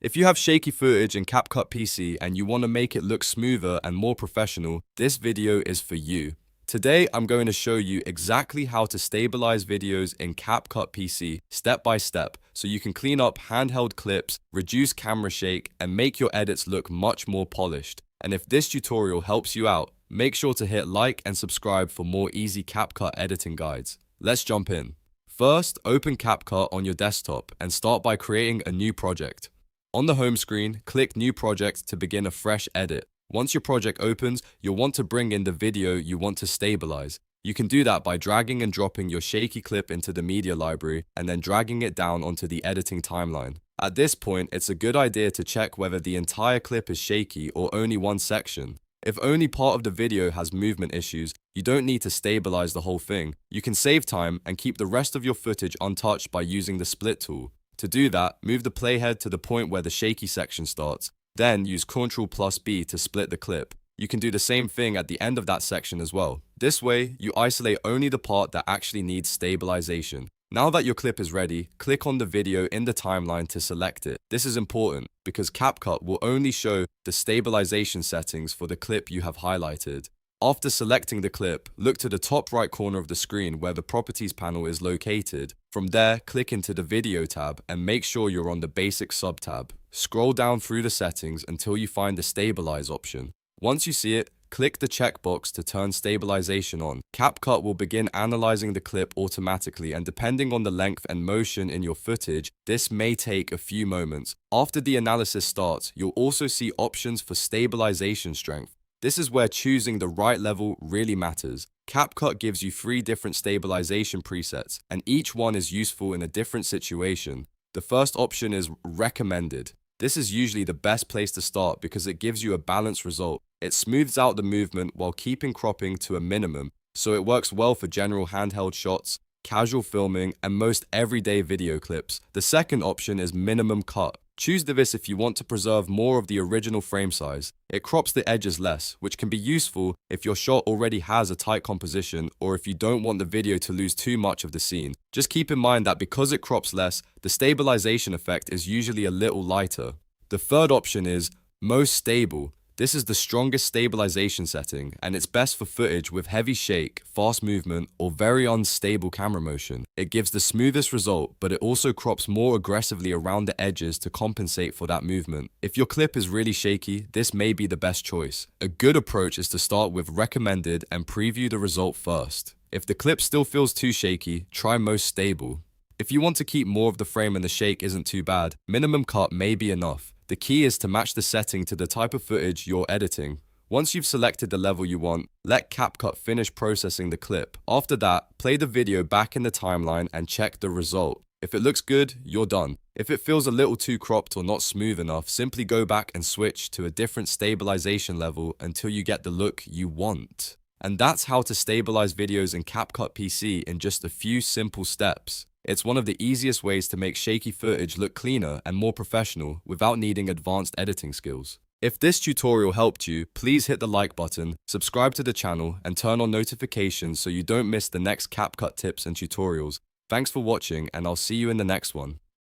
If you have shaky footage in CapCut PC and you want to make it look smoother and more professional, this video is for you. Today, I'm going to show you exactly how to stabilize videos in CapCut PC step by step so you can clean up handheld clips, reduce camera shake, and make your edits look much more polished. And if this tutorial helps you out, make sure to hit like and subscribe for more easy CapCut editing guides. Let's jump in. First, open CapCut on your desktop and start by creating a new project. On the home screen, click New Project to begin a fresh edit. Once your project opens, you'll want to bring in the video you want to stabilize. You can do that by dragging and dropping your shaky clip into the media library and then dragging it down onto the editing timeline. At this point, it's a good idea to check whether the entire clip is shaky or only one section. If only part of the video has movement issues, you don't need to stabilize the whole thing. You can save time and keep the rest of your footage untouched by using the split tool. To do that, move the playhead to the point where the shaky section starts. Then use Ctrl+B to split the clip. You can do the same thing at the end of that section as well. This way, you isolate only the part that actually needs stabilization. Now that your clip is ready, click on the video in the timeline to select it. This is important because CapCut will only show the stabilization settings for the clip you have highlighted. After selecting the clip, look to the top right corner of the screen where the Properties panel is located. From there, click into the Video tab and make sure you're on the Basic sub-tab. Scroll down through the settings until you find the Stabilize option. Once you see it, click the checkbox to turn stabilization on. CapCut will begin analyzing the clip automatically, and depending on the length and motion in your footage, this may take a few moments. After the analysis starts, you'll also see options for stabilization strength. This is where choosing the right level really matters. CapCut gives you 3 different stabilization presets, and each one is useful in a different situation. The first option is recommended. This is usually the best place to start because it gives you a balanced result. It smooths out the movement while keeping cropping to a minimum, so it works well for general handheld shots, casual filming, and most everyday video clips. The second option is minimum cut. Choose this if you want to preserve more of the original frame size. It crops the edges less, which can be useful if your shot already has a tight composition or if you don't want the video to lose too much of the scene. Just keep in mind that because it crops less, the stabilization effect is usually a little lighter. The third option is most stable. This is the strongest stabilization setting, and it's best for footage with heavy shake, fast movement, or very unstable camera motion. It gives the smoothest result, but it also crops more aggressively around the edges to compensate for that movement. If your clip is really shaky, this may be the best choice. A good approach is to start with recommended and preview the result first. If the clip still feels too shaky, try most stable. If you want to keep more of the frame and the shake isn't too bad, minimum cut may be enough. The key is to match the setting to the type of footage you're editing. Once you've selected the level you want, let CapCut finish processing the clip. After that, play the video back in the timeline and check the result. If it looks good, you're done. If it feels a little too cropped or not smooth enough, simply go back and switch to a different stabilization level until you get the look you want. And that's how to stabilize videos in CapCut PC in just a few simple steps. It's one of the easiest ways to make shaky footage look cleaner and more professional without needing advanced editing skills. If this tutorial helped you, please hit the like button, subscribe to the channel, and turn on notifications so you don't miss the next CapCut tips and tutorials. Thanks for watching, and I'll see you in the next one.